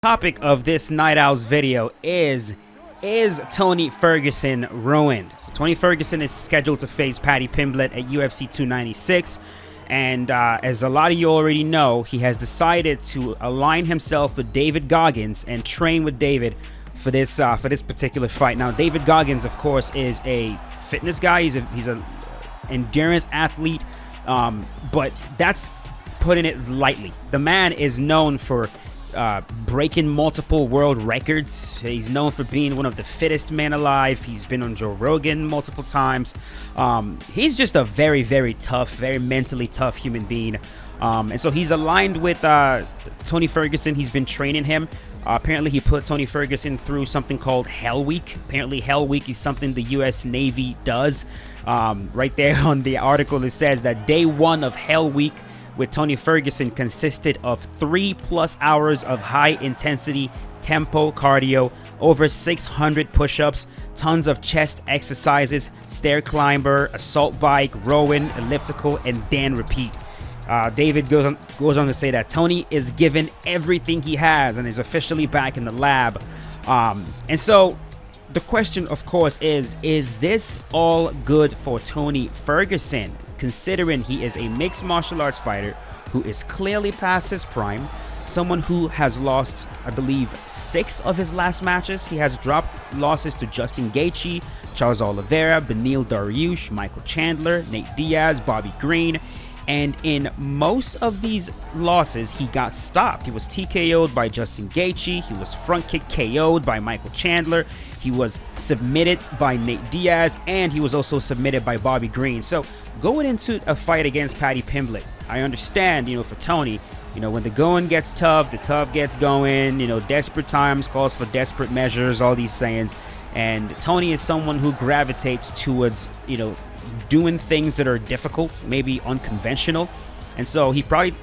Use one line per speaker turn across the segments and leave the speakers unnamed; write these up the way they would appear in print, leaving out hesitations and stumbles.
Topic of this Night Owls video is Tony Ferguson ruined? So Tony Ferguson is scheduled to face Paddy Pimblett at UFC 296, and as a lot of you already know, he has decided to align himself with David Goggins and train with David for this particular fight. Now, David Goggins, of course, is a fitness guy. He's a endurance athlete, but that's putting it lightly. The man is known for breaking multiple world records. He's known for being one of the fittest men alive. He's been on Joe Rogan multiple times. He's just a very, very tough, very mentally tough human being. And so he's aligned with Tony Ferguson. He's been training him. Apparently, he put Tony Ferguson through something called Hell Week. Apparently, Hell Week is something the U.S. Navy does. Right there on the article, it says that day one of Hell Week with Tony Ferguson consisted of 3+ hours of high-intensity tempo cardio, over 600 push-ups, tons of chest exercises, stair climber, assault bike, rowing, elliptical, and then repeat. David goes on to say that Tony is given everything he has and is officially back in the lab. And so the question, of course, is this all good for Tony Ferguson, considering he is a mixed martial arts fighter who is clearly past his prime, someone who has lost, I believe, 6 of his last matches. He has dropped losses to Justin Gaethje, Charles Oliveira, Beneil Dariush, Michael Chandler, Nate Diaz, Bobby Green, and in most of these losses, he got stopped. He was TKO'd by Justin Gaethje, he was front kick KO'd by Michael Chandler, he was submitted by Nate Diaz, and he was also submitted by Bobby Green. So going into a fight against Paddy Pimblett, I understand, for Tony, when the going gets tough, the tough gets going, desperate times calls for desperate measures, all these sayings. And Tony is someone who gravitates towards, doing things that are difficult, maybe unconventional. And so he probably,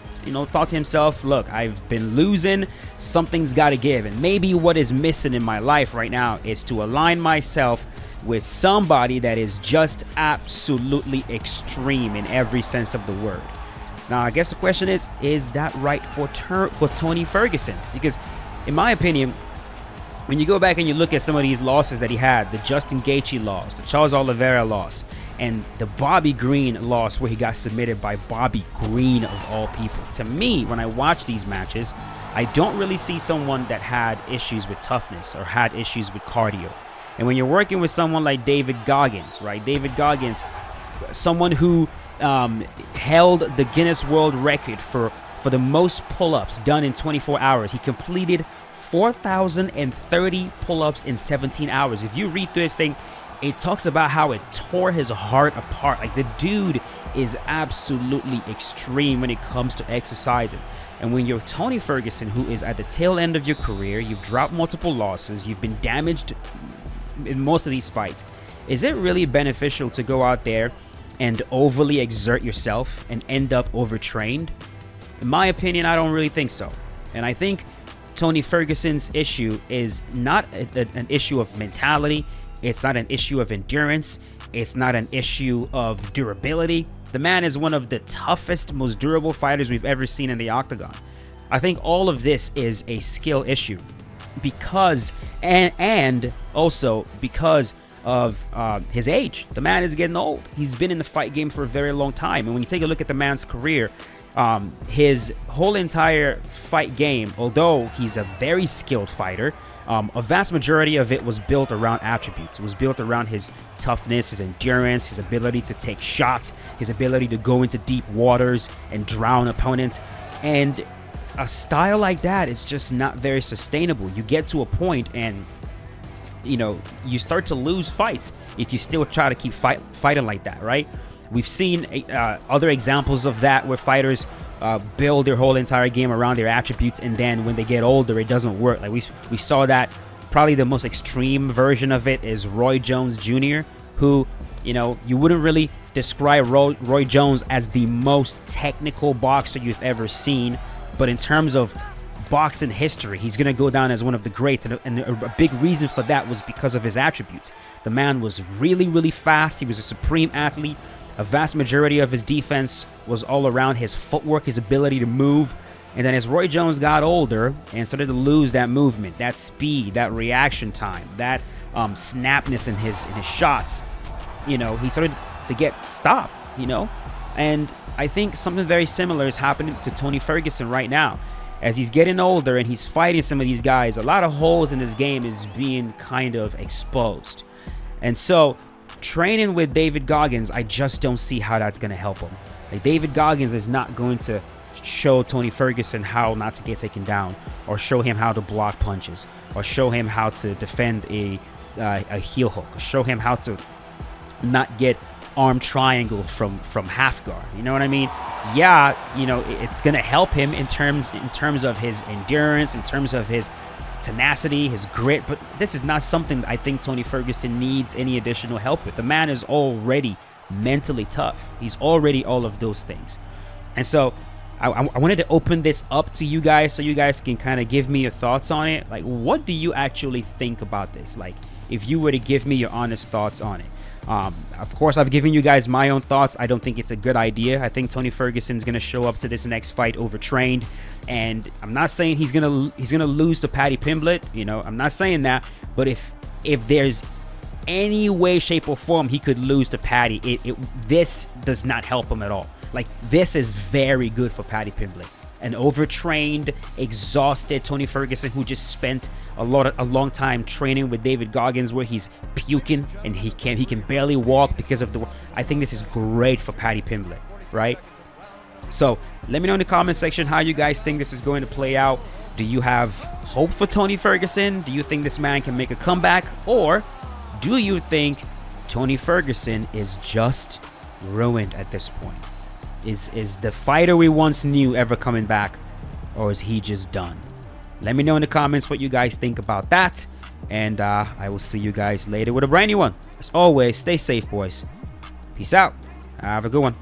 thought to himself, look, I've been losing, something's got to give. And maybe what is missing in my life right now is to align myself with somebody that is just absolutely extreme in every sense of the word. Now, I guess the question is that right for Tony Ferguson? Because in my opinion, when you go back and you look at some of these losses that he had, the Justin Gaethje loss, the Charles Oliveira loss, and the Bobby Green loss where he got submitted by Bobby Green of all people. To me, when I watch these matches, I don't really see someone that had issues with toughness or had issues with cardio. And when you're working with someone like David Goggins, right? David Goggins, someone who held the Guinness World Record for the most pull-ups done in 24 hours. He completed 4,030 pull-ups in 17 hours. If you read through this thing, it talks about how it tore his heart apart. Like, the dude is absolutely extreme when it comes to exercising. And when you're Tony Ferguson, who is at the tail end of your career, you've dropped multiple losses, you've been damaged in most of these fights, is it really beneficial to go out there and overly exert yourself and end up overtrained? In my opinion, I don't really think so. And I think Tony Ferguson's issue is not an issue of mentality. It's not an issue of endurance. It's not an issue of durability. The man is one of the toughest, most durable fighters we've ever seen in the octagon. I think all of this is a skill issue because, and also because of his age. The man is getting old. He's been in the fight game for a very long time. And when you take a look at the man's career, his whole entire fight game, although he's a very skilled fighter, a vast majority of it was built around attributes. It was built around his toughness, his endurance, his ability to take shots, his ability to go into deep waters and drown opponents. And a style like that is just not very sustainable. You get to a point and you start to lose fights if you still try to keep fighting like that, right? We've seen other examples of that where fighters build their whole entire game around their attributes, and then when they get older, it doesn't work. Like we saw that. Probably the most extreme version of it is Roy Jones Jr., who, you wouldn't really describe Roy Jones as the most technical boxer you've ever seen, but in terms of boxing history, he's going to go down as one of the greats, and a big reason for that was because of his attributes. The man was really, really fast. He was a supreme athlete. A vast majority of his defense was all around his footwork, his ability to move, And then as Roy Jones got older and started to lose that movement, that speed, that reaction time, that snapness in his shots, you know, he started to get stopped, you know. And I think something very similar is happening to Tony Ferguson right now. As he's getting older and he's fighting some of these guys, a lot of holes in his game is being kind of exposed. And so training with David Goggins, I just don't see how that's going to help him. Like, David Goggins is not going to show Tony Ferguson how not to get taken down, or show him how to block punches, or show him how to defend a heel hook, or show him how to not get arm triangle from half guard. You know what I mean? Yeah, you know, it's gonna help him in terms of his endurance, in terms of his tenacity, his grit, but this is not something I think Tony Ferguson needs any additional help with. The man is already mentally tough. He's already all of those things. And so I wanted to open this up to you guys so you guys can kind of give me your thoughts on it. Like, what do you actually think about this? Like, if you were to give me your honest thoughts on it. Of course, I've given you guys my own thoughts. I don't think it's a good idea. I think Tony Ferguson's gonna show up to this next fight overtrained, and I'm not saying he's gonna lose to Paddy Pimblett. You know, I'm not saying that. But if there's any way, shape, or form he could lose to Paddy, this does not help him at all. Like, this is very good for Paddy Pimblett. An overtrained, exhausted Tony Ferguson who just spent a long time training with David Goggins, where he's puking and he can barely walk because of the. I think this is great for Paddy Pimblett, right? So let me know in the comment section how you guys think this is going to play out. Do you have hope for Tony Ferguson? Do you think this man can make a comeback, or do you think Tony Ferguson is just ruined at this point? Is the fighter we once knew ever coming back, or is he just done? Let me know in the comments what you guys think about that, and I will see you guys later with a brand new one. As always, stay safe, boys. Peace out. Have a good one.